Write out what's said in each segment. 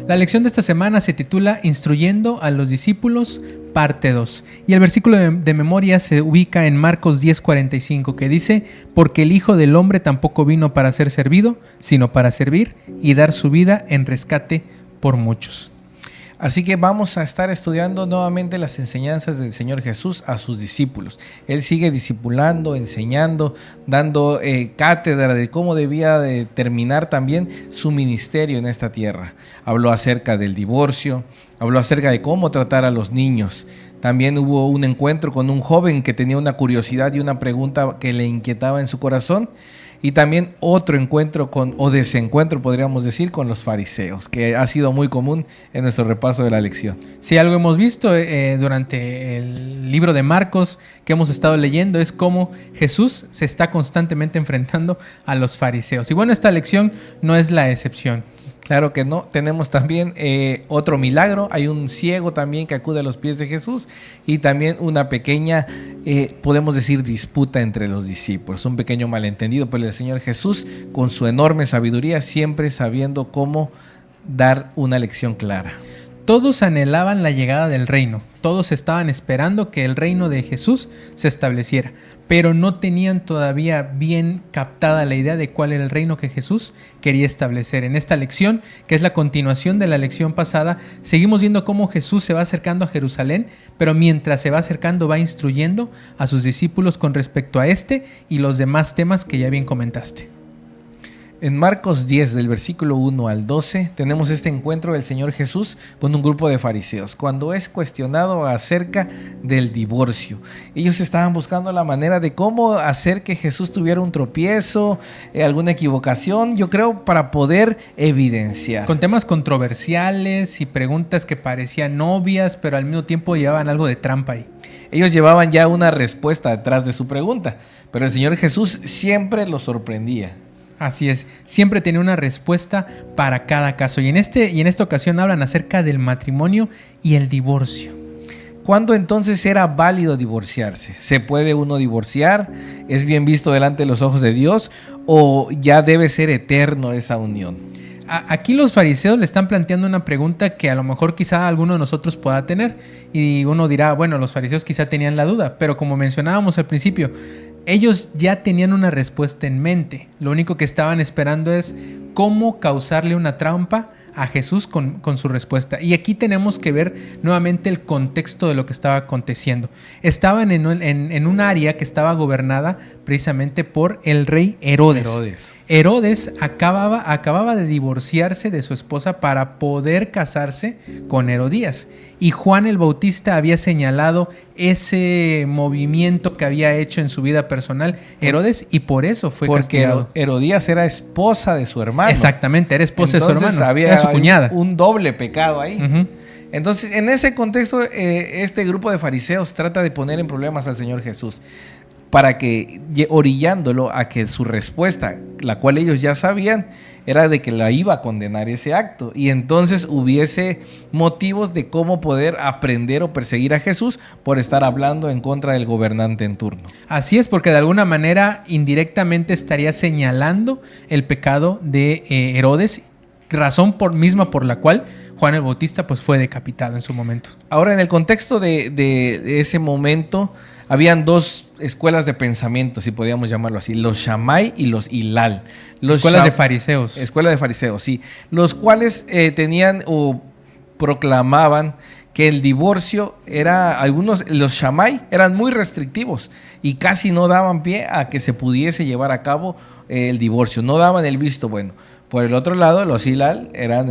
La lección de esta semana se titula Instruyendo a los discípulos, parte 2. Y el versículo de memoria se ubica en Marcos 10:45, que dice: porque el Hijo del Hombre tampoco vino para ser servido, sino para servir y dar su vida en rescate por muchos. Así que vamos a estar estudiando nuevamente las enseñanzas del Señor Jesús a sus discípulos. Él sigue discipulando, enseñando, dando cátedra de cómo debía de terminar también su ministerio en esta tierra. Habló acerca del divorcio, habló acerca de cómo tratar a los niños. También hubo un encuentro con un joven que tenía una curiosidad y una pregunta que le inquietaba en su corazón. Y también otro encuentro o desencuentro, podríamos decir, con los fariseos, que ha sido muy común en nuestro repaso de la lección. Sí, algo hemos visto durante el libro de Marcos que hemos estado leyendo es cómo Jesús se está constantemente enfrentando a los fariseos. Y bueno, esta lección no es la excepción. Claro que no. Tenemos también otro milagro. Hay un ciego también que acude a los pies de Jesús y también una pequeña, podemos decir, disputa entre los discípulos. Un pequeño malentendido, pero el Señor Jesús, con su enorme sabiduría, siempre sabiendo cómo dar una lección clara. Todos anhelaban la llegada del reino. Todos estaban esperando que el reino de Jesús se estableciera, pero no tenían todavía bien captada la idea de cuál era el reino que Jesús quería establecer. En esta lección, que es la continuación de la lección pasada, seguimos viendo cómo Jesús se va acercando a Jerusalén, pero mientras se va acercando va instruyendo a sus discípulos con respecto a este y los demás temas que ya bien comentaste. En Marcos 10, del versículo 1 al 12, tenemos este encuentro del Señor Jesús con un grupo de fariseos, cuando es cuestionado acerca del divorcio. Ellos estaban buscando la manera de cómo hacer que Jesús tuviera un tropiezo, alguna equivocación, yo creo, para poder evidenciar. Con temas controversiales y preguntas que parecían obvias, pero al mismo tiempo llevaban algo de trampa ahí. Ellos llevaban ya una respuesta detrás de su pregunta, pero el Señor Jesús siempre los sorprendía. Así es, siempre tenía una respuesta para cada caso. Y en esta ocasión hablan acerca del matrimonio y el divorcio. ¿Cuándo entonces era válido divorciarse? ¿Se puede uno divorciar? ¿Es bien visto delante de los ojos de Dios? ¿O ya debe ser eterno esa unión? Aquí los fariseos le están planteando una pregunta que a lo mejor quizá alguno de nosotros pueda tener. Y uno dirá, bueno, los fariseos quizá tenían la duda. Pero como mencionábamos al principio, ellos ya tenían una respuesta en mente. Lo único que estaban esperando es cómo causarle una trampa a Jesús con su respuesta. Y aquí tenemos que ver nuevamente el contexto de lo que estaba aconteciendo. Estaban en un área que estaba gobernada precisamente por el rey Herodes. Herodes acababa de divorciarse de su esposa para poder casarse con Herodías. Y Juan el Bautista había señalado ese movimiento que había hecho en su vida personal Herodes, y por eso fue castigado. Porque Herodías era esposa de su hermano. Exactamente, era esposa Entonces, de su hermano, había era su cuñada. Un doble pecado ahí. Uh-huh. Entonces, en ese contexto, este grupo de fariseos trata de poner en problemas al Señor Jesús, para que, orillándolo a que su respuesta, la cual ellos ya sabían, era de que la iba a condenar ese acto, y entonces hubiese motivos de cómo poder aprender o perseguir a Jesús por estar hablando en contra del gobernante en turno. Así es, porque de alguna manera indirectamente estaría señalando el pecado de Herodes, razón misma por la cual Juan el Bautista pues fue decapitado en su momento. Ahora, en el contexto de ese momento, habían dos escuelas de pensamiento, si podíamos llamarlo así, los Shammai y los Hilal. Escuelas de fariseos. Escuela de fariseos, sí. Los cuales tenían o proclamaban que el divorcio los Shammai eran muy restrictivos y casi no daban pie a que se pudiese llevar a cabo el divorcio, no daban el visto bueno. Por el otro lado, los Hilal eran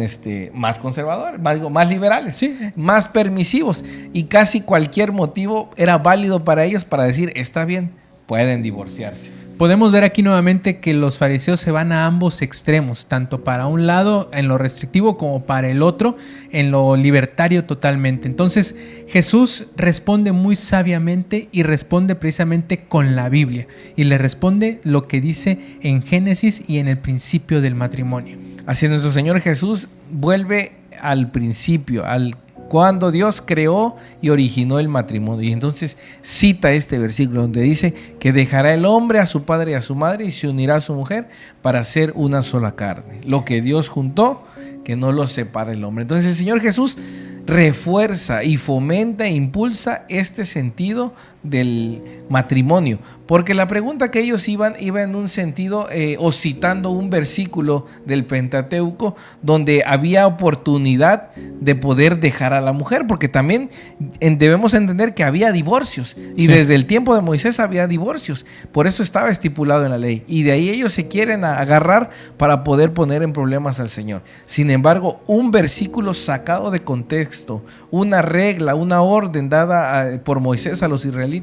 más conservadores, más liberales, sí, más permisivos, y casi cualquier motivo era válido para ellos para decir, está bien, pueden divorciarse. Podemos ver aquí nuevamente que los fariseos se van a ambos extremos, tanto para un lado en lo restrictivo como para el otro en lo libertario totalmente. Entonces Jesús responde muy sabiamente y responde precisamente con la Biblia, y le responde lo que dice en Génesis y en el principio del matrimonio. Así nuestro Señor Jesús vuelve al principio, cuando Dios creó y originó el matrimonio. Y entonces cita este versículo donde dice que dejará el hombre a su padre y a su madre y se unirá a su mujer para ser una sola carne. Lo que Dios juntó, que no los separa el hombre. Entonces el Señor Jesús refuerza y fomenta e impulsa este sentido del matrimonio, porque la pregunta que ellos iba en un sentido o citando un versículo del Pentateuco donde había oportunidad de poder dejar a la mujer, porque también debemos entender que había divorcios y desde el tiempo de Moisés había divorcios, por eso estaba estipulado en la ley, y de ahí ellos se quieren agarrar para poder poner en problemas al Señor. Sin embargo, un versículo sacado de contexto, una regla, una orden dada por Moisés a los israelitas,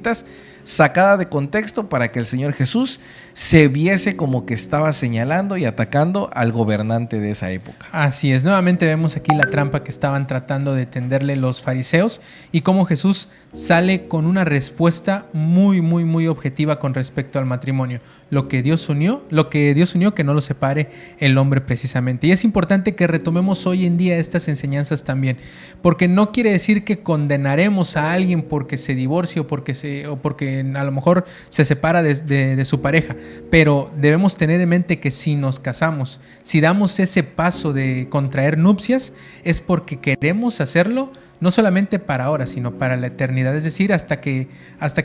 sacada de contexto para que el Señor Jesús se viese como que estaba señalando y atacando al gobernante de esa época. Así es, nuevamente vemos aquí la trampa que estaban tratando de tenderle los fariseos y cómo Jesús sale con una respuesta muy objetiva con respecto al matrimonio. Lo que Dios unió, que no lo separe el hombre precisamente. Y es importante que retomemos hoy en día estas enseñanzas también, porque no quiere decir que condenaremos a alguien porque se divorcie o porque a lo mejor se separa de su pareja, pero debemos tener en mente que si nos casamos, si damos ese paso de contraer nupcias, es porque queremos hacerlo no solamente para ahora, sino para la eternidad, es decir, hasta que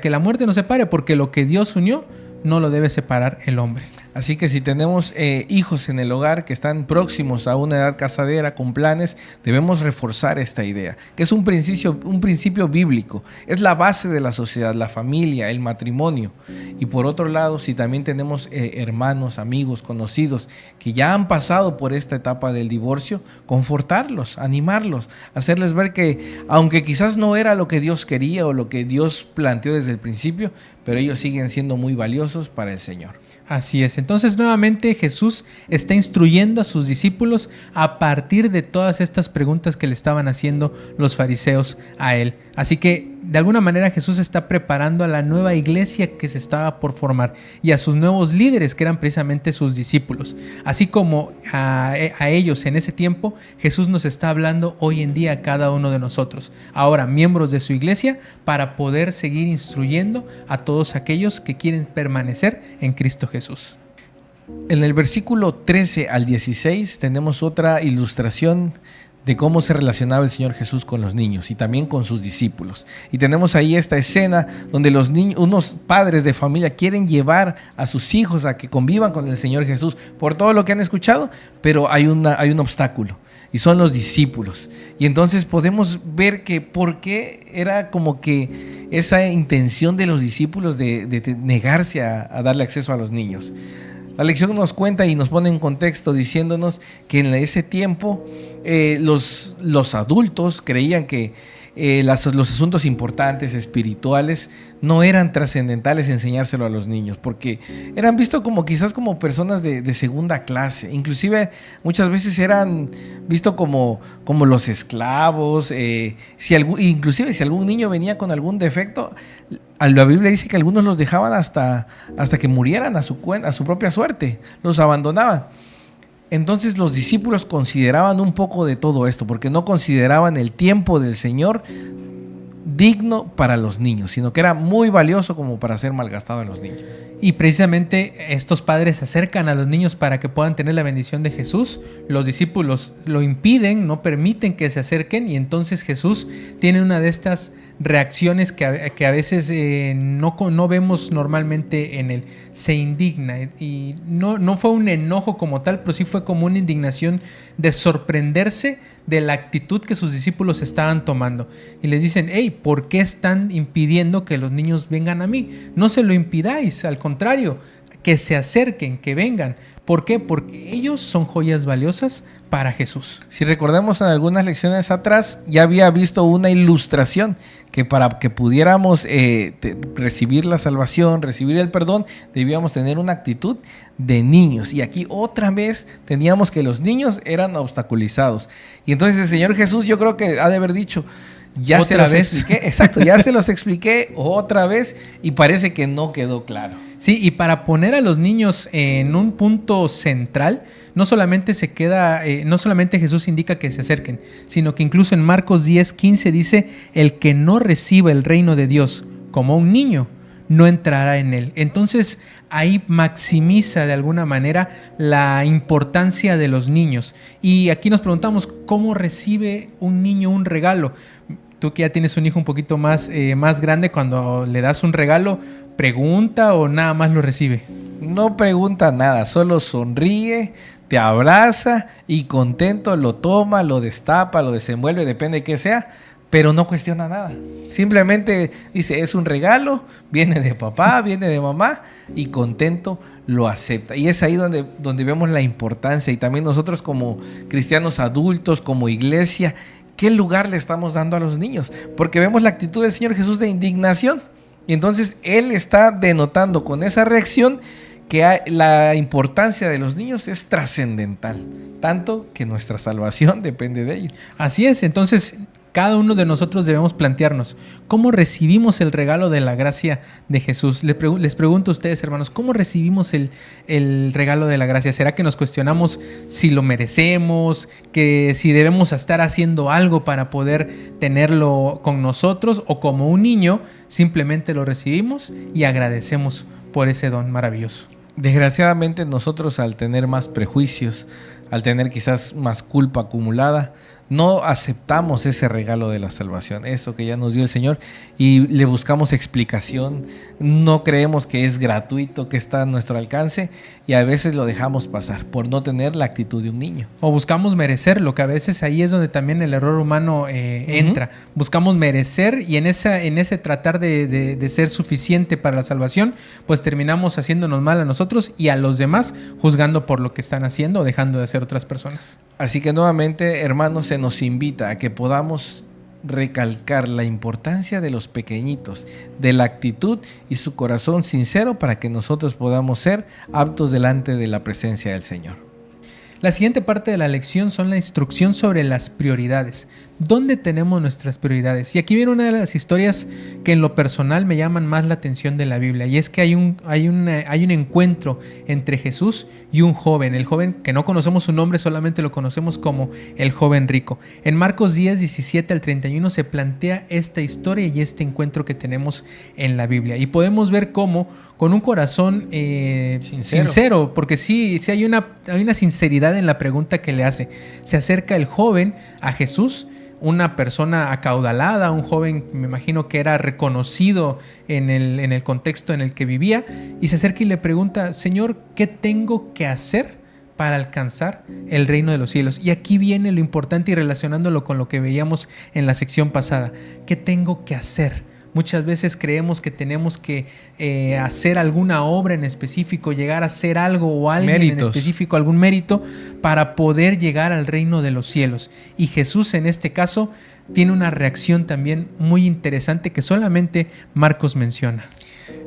la muerte nos separe, porque lo que Dios unió no lo debe separar el hombre. Así que si tenemos hijos en el hogar que están próximos a una edad casadera con planes, debemos reforzar esta idea, que es un principio bíblico, es la base de la sociedad, la familia, el matrimonio. Y por otro lado, si también tenemos hermanos, amigos, conocidos que ya han pasado por esta etapa del divorcio, confortarlos, animarlos, hacerles ver que aunque quizás no era lo que Dios quería o lo que Dios planteó desde el principio, pero ellos siguen siendo muy valiosos para el Señor. Así es. Entonces nuevamente Jesús está instruyendo a sus discípulos a partir de todas estas preguntas que le estaban haciendo los fariseos a él. Así que de alguna manera Jesús está preparando a la nueva iglesia que se estaba por formar y a sus nuevos líderes que eran precisamente sus discípulos. Así como a ellos en ese tiempo, Jesús nos está hablando hoy en día a cada uno de nosotros, ahora miembros de su iglesia, para poder seguir instruyendo a todos aquellos que quieren permanecer en Cristo Jesús. En el versículo 13 al 16 tenemos otra ilustración de cómo se relacionaba el Señor Jesús con los niños y también con sus discípulos. Y tenemos ahí esta escena donde los niños, unos padres de familia quieren llevar a sus hijos a que convivan con el Señor Jesús por todo lo que han escuchado, pero hay un obstáculo y son los discípulos. Y entonces podemos ver que por qué era como que esa intención de los discípulos de negarse a darle acceso a los niños. La lección nos cuenta y nos pone en contexto diciéndonos que en ese tiempo los adultos creían que los asuntos importantes, espirituales, no eran trascendentales enseñárselo a los niños, porque eran vistos quizás como personas de segunda clase. Inclusive muchas veces eran vistos como los esclavos. Inclusive si algún niño venía con algún defecto, la Biblia dice que algunos los dejaban hasta que murieran a su propia suerte, los abandonaban. Entonces los discípulos consideraban un poco de todo esto, porque no consideraban el tiempo del Señor digno para los niños, sino que era muy valioso como para ser malgastado en los niños. Y precisamente estos padres se acercan a los niños para que puedan tener la bendición de Jesús. Los discípulos lo impiden, no permiten que se acerquen, y entonces Jesús tiene una de estas reacciones que a veces no vemos normalmente en él. Se indigna, y no fue un enojo como tal, pero sí fue como una indignación de sorprenderse de la actitud que sus discípulos estaban tomando. Y les dicen: hey, ¿por qué están impidiendo que los niños vengan a mí? No se lo impidáis, al contrario, que se acerquen, que vengan. ¿Por qué? Porque ellos son joyas valiosas para Jesús. Si recordamos en algunas lecciones atrás, ya había visto una ilustración que para que pudiéramos recibir la salvación, recibir el perdón, debíamos tener una actitud de niños. Y aquí otra vez teníamos que los niños eran obstaculizados. Y entonces el Señor Jesús, yo creo que ha de haber dicho: ya se los expliqué, exacto, ya se los expliqué otra vez, y parece que no quedó claro. Sí, y para poner a los niños en un punto central, no solamente Jesús indica que se acerquen, sino que incluso en Marcos 10:15 dice: el que no reciba el reino de Dios como un niño, no entrará en él. Entonces ahí maximiza de alguna manera la importancia de los niños. Y aquí nos preguntamos, ¿cómo recibe un niño un regalo? Tú que ya tienes un hijo un poquito más grande, cuando le das un regalo, ¿pregunta o nada más lo recibe? No pregunta nada, solo sonríe, te abraza y contento lo toma, lo destapa, lo desenvuelve, depende de qué sea, pero no cuestiona nada. Simplemente dice, es un regalo, viene de papá, viene de mamá y contento lo acepta. Y es ahí donde vemos la importancia, y también nosotros como cristianos adultos, como iglesia, ¿qué lugar le estamos dando a los niños? Porque vemos la actitud del Señor Jesús de indignación. Y entonces Él está denotando con esa reacción que la importancia de los niños es trascendental, tanto que nuestra salvación depende de ellos. Así es, entonces cada uno de nosotros debemos plantearnos cómo recibimos el regalo de la gracia de Jesús. Les pregunto a ustedes, hermanos, ¿cómo recibimos el regalo de la gracia? ¿Será que nos cuestionamos si lo merecemos, que si debemos estar haciendo algo para poder tenerlo con nosotros, o como un niño simplemente lo recibimos y agradecemos por ese don maravilloso? Desgraciadamente nosotros, al tener más prejuicios, al tener quizás más culpa acumulada, no aceptamos ese regalo de la salvación, eso que ya nos dio el Señor, y le buscamos explicación. No creemos que es gratuito, que está a nuestro alcance, y a veces lo dejamos pasar por no tener la actitud de un niño. O buscamos merecerlo, que a veces ahí es donde también el error humano entra. Buscamos merecer, y en ese tratar de ser suficiente para la salvación, pues terminamos haciéndonos mal a nosotros y a los demás, juzgando por lo que están haciendo o dejando de hacer otras personas. Así que nuevamente, hermanos, se nos invita a que podamos recalcar la importancia de los pequeñitos, de la actitud y su corazón sincero, para que nosotros podamos ser aptos delante de la presencia del Señor. La siguiente parte de la lección son la instrucción sobre las prioridades. ¿Dónde tenemos nuestras prioridades? Y aquí viene una de las historias que en lo personal me llaman más la atención de la Biblia, y es que hay un encuentro entre Jesús y un joven. El joven que no conocemos su nombre, solamente lo conocemos como el joven rico. En Marcos 10, 17 al 31 se plantea esta historia y este encuentro que tenemos en la Biblia. Y podemos ver cómo, con un corazón sincero, porque sí hay una sinceridad en la pregunta que le hace. Se acerca el joven a Jesús, una persona acaudalada, un joven, me imagino que era reconocido en el contexto en el que vivía, y se acerca y le pregunta: Señor, ¿qué tengo que hacer para alcanzar el reino de los cielos? Y aquí viene lo importante, y relacionándolo con lo que veíamos en la sección pasada. ¿Qué tengo que hacer? Muchas veces creemos que tenemos que hacer alguna obra en específico, llegar a hacer algo o alguien en específico, algún mérito, para poder llegar al reino de los cielos. Y Jesús, en este caso, tiene una reacción también muy interesante que solamente Marcos menciona.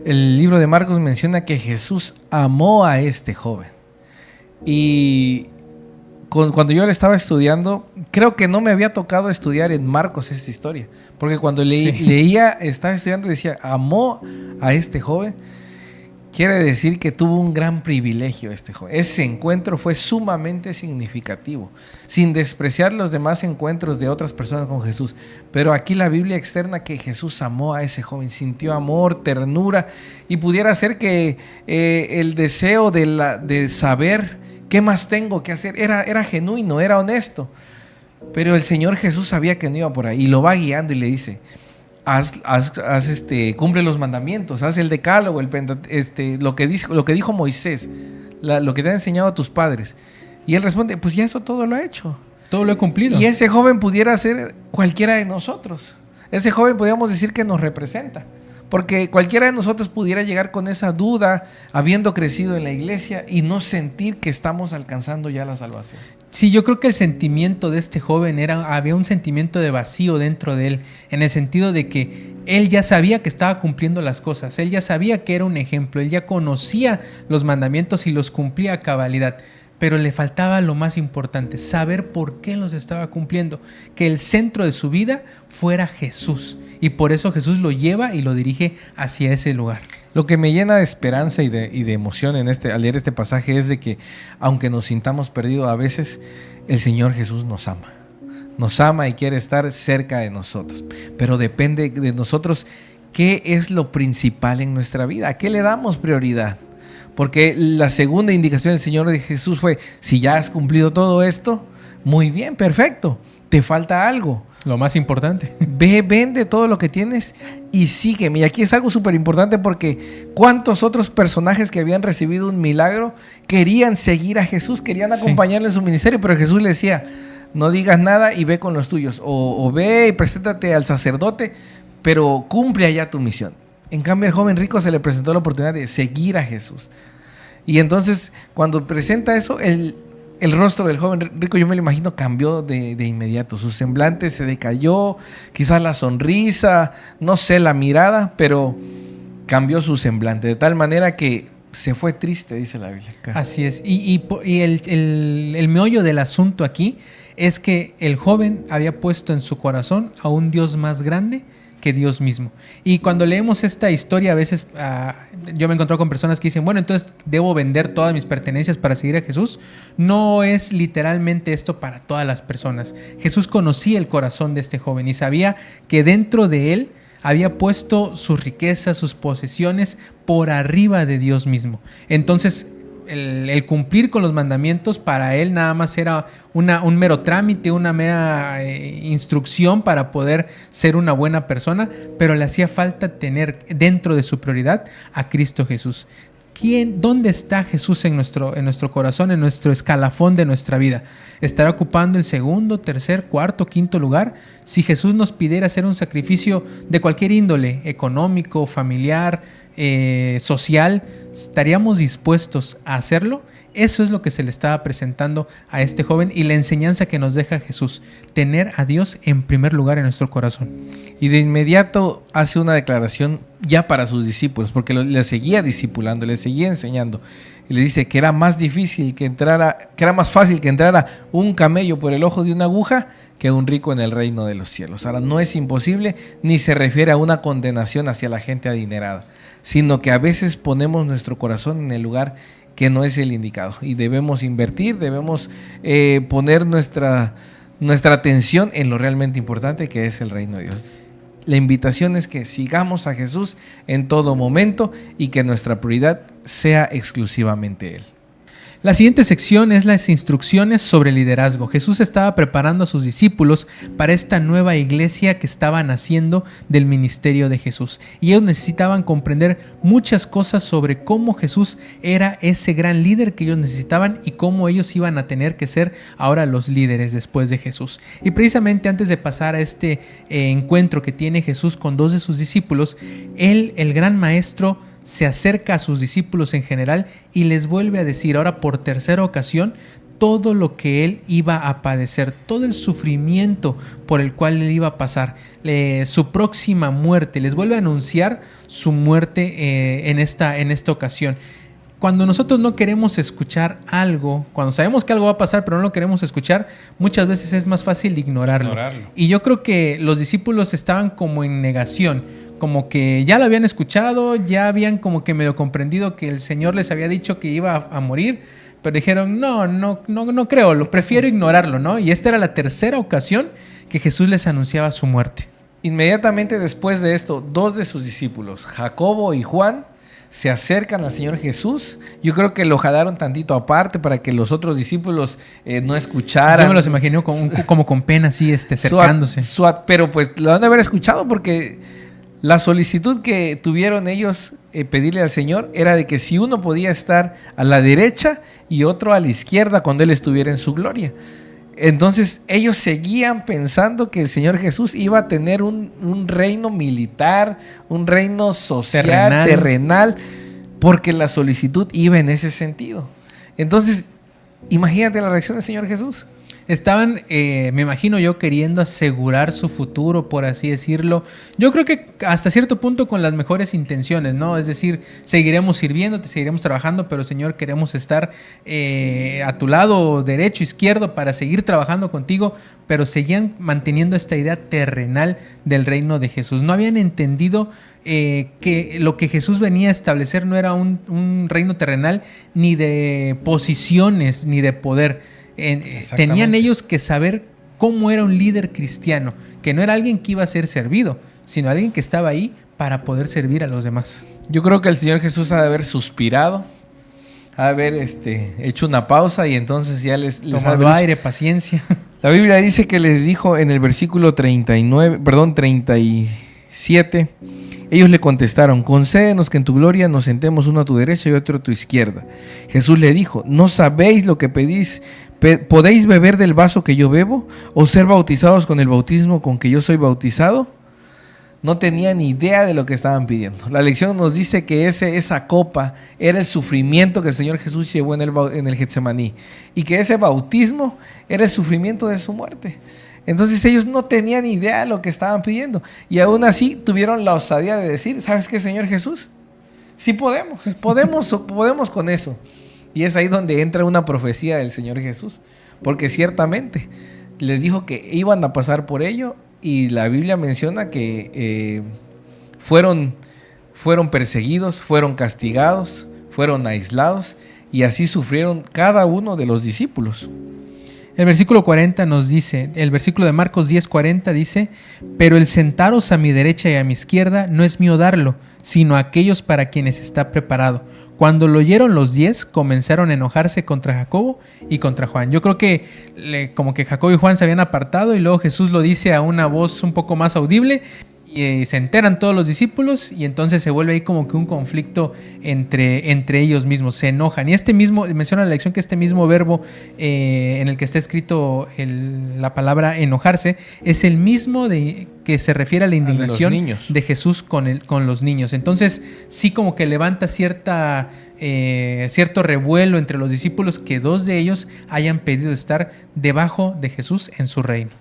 El libro de Marcos menciona que Jesús amó a este joven. Y cuando yo le estaba estudiando, creo que no me había tocado estudiar en Marcos esta historia, porque cuando estaba estudiando y decía, amó a este joven, quiere decir que tuvo un gran privilegio este joven. Ese encuentro fue sumamente significativo, sin despreciar los demás encuentros de otras personas con Jesús. Pero aquí la Biblia externa que Jesús amó a ese joven, sintió amor, ternura, y pudiera ser que el deseo de saber ¿qué más tengo que hacer? Era genuino, era honesto. Pero el Señor Jesús sabía que no iba por ahí, y lo va guiando y le dice: cumple los mandamientos, haz el decálogo, lo que dijo Moisés, lo que te han enseñado a tus padres. Y él responde: pues ya eso todo lo he hecho. Todo lo he cumplido. Y ese joven pudiera ser cualquiera de nosotros. Ese joven podríamos decir que nos representa. Porque cualquiera de nosotros pudiera llegar con esa duda, habiendo crecido en la iglesia, y no sentir que estamos alcanzando ya la salvación. Sí, yo creo que el sentimiento de este joven había un sentimiento de vacío dentro de él, en el sentido de que él ya sabía que estaba cumpliendo las cosas, él ya sabía que era un ejemplo, él ya conocía los mandamientos y los cumplía a cabalidad. Pero le faltaba lo más importante, saber por qué los estaba cumpliendo, que el centro de su vida fuera Jesús. Y por eso Jesús lo lleva y lo dirige hacia ese lugar. Lo que me llena de esperanza y de emoción al leer este pasaje es de que, aunque nos sintamos perdidos a veces, el Señor Jesús nos ama. Nos ama y quiere estar cerca de nosotros. Pero depende de nosotros ¿qué es lo principal en nuestra vida? ¿A qué le damos prioridad? Porque la segunda indicación del Señor de Jesús fue, si ya has cumplido todo esto, muy bien, perfecto, te falta algo. Lo más importante. Ve, vende todo lo que tienes y sígueme. Y aquí es algo súper importante porque ¿cuántos otros personajes que habían recibido un milagro querían seguir a Jesús, querían acompañarle en su ministerio? Pero Jesús le decía, no digas nada y ve con los tuyos. O ve y preséntate al sacerdote, pero cumple allá tu misión. En cambio, al joven rico se le presentó la oportunidad de seguir a Jesús. Y entonces, cuando presenta eso, el rostro del joven rico, yo me lo imagino, cambió de inmediato. Su semblante se decayó, quizás la sonrisa, no sé, la mirada, pero cambió su semblante de tal manera que se fue triste, dice la Biblia. Así es. Y el meollo del asunto aquí es que el joven había puesto en su corazón a un Dios más grande que Dios mismo. Y cuando leemos esta historia, a veces yo me he encontrado con personas que dicen, bueno, entonces debo vender todas mis pertenencias para seguir a Jesús. No es literalmente esto para todas las personas. Jesús conocía el corazón de este joven y sabía que dentro de él había puesto sus riquezas, sus posesiones por arriba de Dios mismo. Entonces, el cumplir con los mandamientos para él nada más era un mero trámite, una mera instrucción para poder ser una buena persona, pero le hacía falta tener dentro de su prioridad a Cristo Jesús. ¿Dónde está Jesús en nuestro corazón, en nuestro escalafón de nuestra vida? ¿Estará ocupando el segundo, tercer, cuarto, quinto lugar? Si Jesús nos pidiera hacer un sacrificio de cualquier índole, económico, familiar, social, ¿estaríamos dispuestos a hacerlo? Eso es lo que se le estaba presentando a este joven y la enseñanza que nos deja Jesús, tener a Dios en primer lugar en nuestro corazón. Y de inmediato hace una declaración ya para sus discípulos, porque le seguía discipulando, le seguía enseñando. Y le dice que era más fácil que entrara un camello por el ojo de una aguja que un rico en el reino de los cielos. Ahora, no es imposible, ni se refiere a una condenación hacia la gente adinerada, sino que a veces ponemos nuestro corazón en el lugar que no es el indicado y debemos invertir, debemos poner nuestra atención en lo realmente importante, que es el reino de Dios. La invitación es que sigamos a Jesús en todo momento y que nuestra prioridad sea exclusivamente Él. La siguiente sección es las instrucciones sobre liderazgo. Jesús estaba preparando a sus discípulos para esta nueva iglesia que estaba naciendo del ministerio de Jesús. Y ellos necesitaban comprender muchas cosas sobre cómo Jesús era ese gran líder que ellos necesitaban y cómo ellos iban a tener que ser ahora los líderes después de Jesús. Y precisamente antes de pasar a este encuentro que tiene Jesús con dos de sus discípulos, él, el gran maestro, se acerca a sus discípulos en general y les vuelve a decir ahora por tercera ocasión todo lo que él iba a padecer, todo el sufrimiento por el cual él iba a pasar, su próxima muerte. Les vuelve a anunciar su muerte en esta ocasión. Cuando nosotros no queremos escuchar algo, cuando sabemos que algo va a pasar pero no lo queremos escuchar, muchas veces es más fácil ignorarlo. Y yo creo que los discípulos estaban como en negación, como que ya lo habían escuchado, ya habían como que medio comprendido que el Señor les había dicho que iba a morir, pero dijeron, no creo, lo prefiero ignorarlo, ¿no? Y esta era la tercera ocasión que Jesús les anunciaba su muerte. Inmediatamente después de esto, dos de sus discípulos, Jacobo y Juan, se acercan al Señor Jesús. Yo creo que lo jalaron tantito aparte para que los otros discípulos no escucharan. Yo me los imagino como con pena así, acercándose. Pero pues lo han de haber escuchado porque la solicitud que tuvieron ellos pedirle al Señor era de que si uno podía estar a la derecha y otro a la izquierda cuando Él estuviera en su gloria. Entonces ellos seguían pensando que el Señor Jesús iba a tener un reino militar, un reino social, terrenal, porque la solicitud iba en ese sentido. Entonces, imagínate la reacción del Señor Jesús. Estaban, me imagino yo, queriendo asegurar su futuro, por así decirlo. Yo creo que hasta cierto punto con las mejores intenciones, ¿no? Es decir, seguiremos sirviéndote, seguiremos trabajando, pero Señor, queremos estar a tu lado derecho, izquierdo, para seguir trabajando contigo, pero seguían manteniendo esta idea terrenal del reino de Jesús. No habían entendido que lo que Jesús venía a establecer no era un reino terrenal, ni de posiciones, ni de poder. Tenían ellos que saber cómo era un líder cristiano, que no era alguien que iba a ser servido, sino alguien que estaba ahí para poder servir a los demás. Yo creo que el Señor Jesús ha de haber suspirado, ha de haber hecho una pausa y entonces ya les tomado aire, paciencia. La Biblia dice que les dijo en el versículo 37, ellos le contestaron: concédenos que en tu gloria nos sentemos uno a tu derecha y otro a tu izquierda. Jesús le dijo: ¿no sabéis lo que pedís? ¿Podéis beber del vaso que yo bebo? ¿O ser bautizados con el bautismo con que yo soy bautizado? No tenían ni idea de lo que estaban pidiendo. La lección nos dice que esa copa era el sufrimiento que el Señor Jesús llevó en el Getsemaní, y que ese bautismo era el sufrimiento de su muerte. Entonces ellos no tenían idea de lo que estaban pidiendo, y aún así tuvieron la osadía de decir: ¿sabes qué, Señor Jesús? Sí podemos con eso. Y es ahí donde entra una profecía del Señor Jesús, porque ciertamente les dijo que iban a pasar por ello. Y la Biblia menciona que fueron perseguidos, fueron castigados, fueron aislados, y así sufrieron cada uno de los discípulos. El versículo 40 nos dice, el versículo de Marcos 10:40 dice: pero el sentaros a mi derecha y a mi izquierda no es mío darlo, sino a aquellos para quienes está preparado. Cuando lo oyeron los 10, comenzaron a enojarse contra Jacobo y contra Juan. Yo creo que como que Jacobo y Juan se habían apartado, y luego Jesús lo dice a una voz un poco más audible, y se enteran todos los discípulos, y entonces se vuelve ahí como que un conflicto entre ellos mismos, se enojan. Y menciona la lección que este mismo verbo en el que está escrito la palabra enojarse, es el mismo que se refiere a la indignación de Jesús con los niños. Entonces sí como que levanta cierto revuelo entre los discípulos que 2 de ellos hayan pedido estar debajo de Jesús en su reino.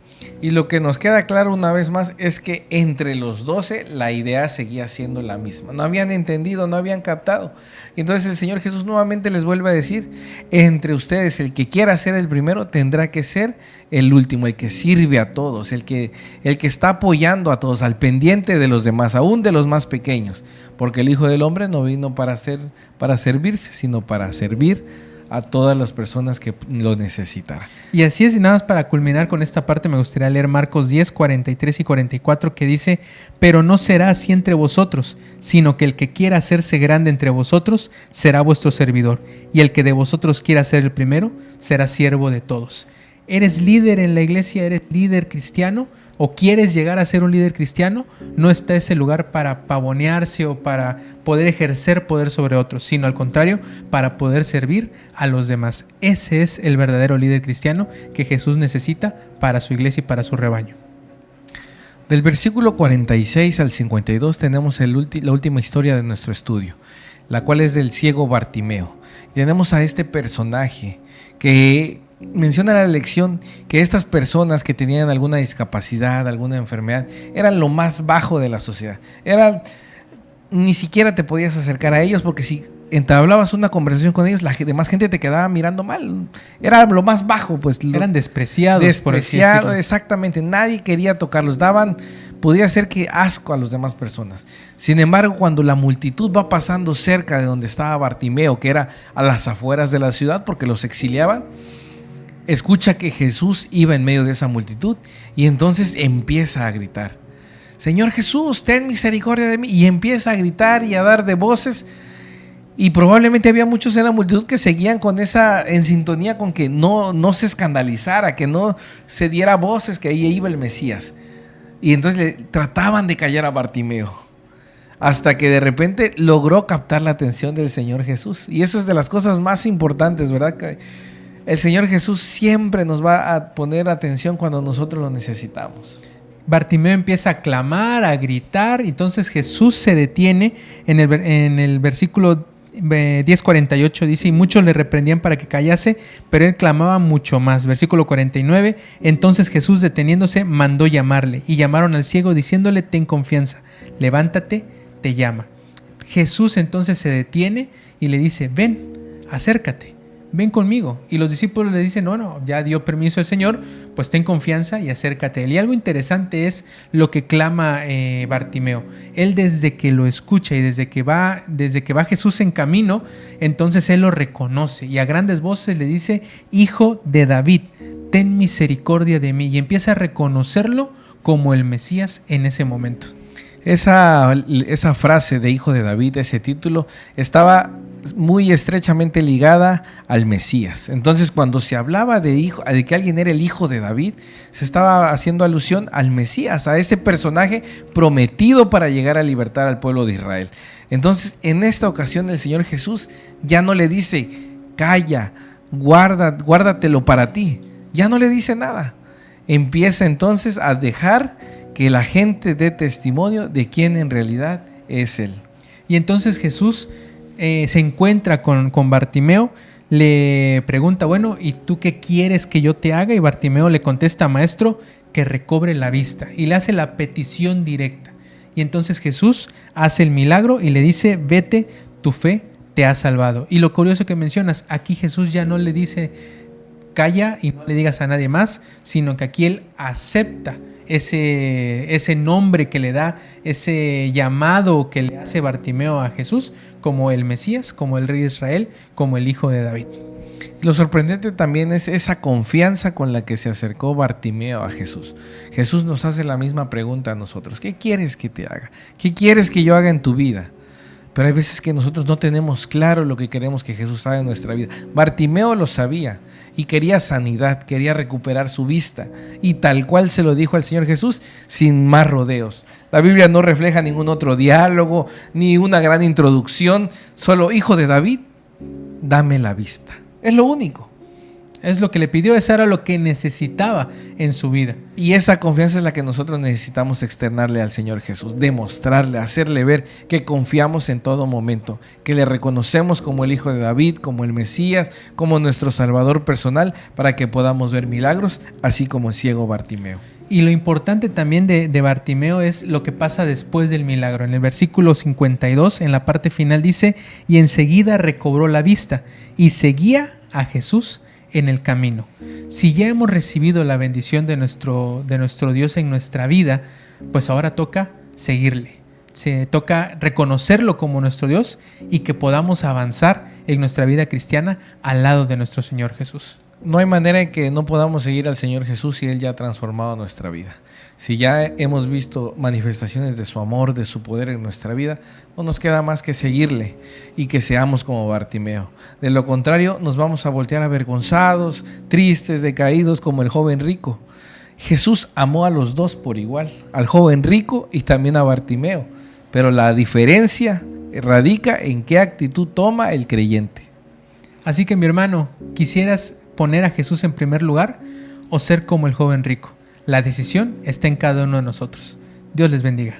Y lo que nos queda claro una vez más es que entre los 12 la idea seguía siendo la misma. No habían entendido, no habían captado. Entonces el Señor Jesús nuevamente les vuelve a decir: entre ustedes el que quiera ser el primero tendrá que ser el último, el que sirve a todos, el que está apoyando a todos, al pendiente de los demás, aún de los más pequeños. Porque el Hijo del Hombre no vino para servirse, sino para servir a todas las personas que lo necesitaran. Y así es, y nada más para culminar con esta parte, me gustaría leer Marcos 10, 43 y 44, que dice: pero no será así entre vosotros, sino que el que quiera hacerse grande entre vosotros será vuestro servidor, y el que de vosotros quiera ser el primero será siervo de todos. ¿Eres líder en la iglesia? ¿Eres líder cristiano? ¿O quieres llegar a ser un líder cristiano? No está ese lugar para pavonearse o para poder ejercer poder sobre otros, sino al contrario, para poder servir a los demás. Ese es el verdadero líder cristiano que Jesús necesita para su iglesia y para su rebaño. Del versículo 46 al 52 tenemos la última historia de nuestro estudio, la cual es del ciego Bartimeo. Tenemos a este personaje que menciona la lección que estas personas que tenían alguna discapacidad, alguna enfermedad, eran lo más bajo de la sociedad. Ni siquiera te podías acercar a ellos, porque si entablabas una conversación con ellos, la demás gente te quedaba mirando mal. Era lo más bajo, pues. Eran despreciados, por así decirlo. Exactamente. Nadie quería tocarlos. Podría ser que asco a las demás personas. Sin embargo, cuando la multitud va pasando cerca de donde estaba Bartimeo, que era a las afueras de la ciudad porque los exiliaban, escucha que Jesús iba en medio de esa multitud, y entonces empieza a gritar: Señor Jesús, ten misericordia de mí. Y empieza a gritar y a dar de voces. Y probablemente había muchos en la multitud que seguían en sintonía con que no se escandalizara, que no se diera voces, que ahí iba el Mesías. Y entonces trataban de callar a Bartimeo, hasta que de repente logró captar la atención del Señor Jesús. Y eso es de las cosas más importantes, ¿verdad? Que el Señor Jesús siempre nos va a poner atención cuando nosotros lo necesitamos. Bartimeo empieza a clamar, a gritar, entonces Jesús se detiene en el versículo 10:48 dice: y muchos le reprendían para que callase, pero él clamaba mucho más. Versículo 49: entonces Jesús, deteniéndose, mandó llamarle, y llamaron al ciego diciéndole: ten confianza, levántate, te llama. Jesús entonces se detiene y le dice: ven, acércate, ven conmigo. Y los discípulos le dicen: no, ya dio permiso el Señor, pues ten confianza y acércate a él. Y algo interesante es lo que clama Bartimeo. Él, desde que lo escucha y desde que va Jesús en camino, entonces él lo reconoce y a grandes voces le dice: Hijo de David, ten misericordia de mí. Y empieza a reconocerlo como el Mesías en ese momento. Esa frase de hijo de David, ese título, estaba muy estrechamente ligada al Mesías. Entonces, cuando se hablaba de que alguien era el hijo de David, se estaba haciendo alusión al Mesías, a ese personaje prometido para llegar a libertar al pueblo de Israel. Entonces, en esta ocasión el Señor Jesús ya no le dice, calla, guárdatelo para ti. Ya no le dice nada. Empieza entonces a dejar que la gente dé testimonio de quién en realidad es Él. Y entonces Jesús se encuentra con Bartimeo, le pregunta, bueno, ¿y tú qué quieres que yo te haga? Y Bartimeo le contesta, maestro, que recobre la vista. Y le hace la petición directa. Y entonces Jesús hace el milagro y le dice, vete, tu fe te ha salvado. Y lo curioso que mencionas, aquí Jesús ya no le dice, calla y no le digas a nadie más, sino que aquí Él acepta ese nombre que le da, ese llamado que le hace Bartimeo a Jesús como el Mesías, como el Rey de Israel, como el Hijo de David. Lo sorprendente también es esa confianza con la que se acercó Bartimeo a Jesús. Jesús nos hace la misma pregunta a nosotros. ¿Qué quieres que te haga? ¿Qué quieres que yo haga en tu vida? Pero hay veces que nosotros no tenemos claro lo que queremos que Jesús haga en nuestra vida. Bartimeo lo sabía y quería sanidad, quería recuperar su vista. Y tal cual se lo dijo al Señor Jesús, sin más rodeos. La Biblia no refleja ningún otro diálogo, ni una gran introducción. Solo, hijo de David, dame la vista. Es lo único. Es lo que le pidió, eso era lo que necesitaba en su vida. Y esa confianza es la que nosotros necesitamos externarle al Señor Jesús, demostrarle, hacerle ver que confiamos en todo momento, que le reconocemos como el Hijo de David, como el Mesías, como nuestro Salvador personal, para que podamos ver milagros, así como el ciego Bartimeo. Y lo importante también de Bartimeo es lo que pasa después del milagro. En el versículo 52, en la parte final dice, y enseguida recobró la vista y seguía a Jesús en el camino. Si ya hemos recibido la bendición de nuestro Dios en nuestra vida, pues ahora toca seguirle. Se toca reconocerlo como nuestro Dios y que podamos avanzar en nuestra vida cristiana al lado de nuestro Señor Jesús. No hay manera en que no podamos seguir al Señor Jesús si Él ya ha transformado nuestra vida. Si ya hemos visto manifestaciones de su amor, de su poder en nuestra vida, no nos queda más que seguirle y que seamos como Bartimeo. De lo contrario, nos vamos a voltear avergonzados, tristes, decaídos como el joven rico. Jesús amó a los dos por igual, al joven rico y también a Bartimeo. Pero la diferencia radica en qué actitud toma el creyente. Así que mi hermano, ¿quisieras poner a Jesús en primer lugar o ser como el joven rico? La decisión está en cada uno de nosotros. Dios les bendiga.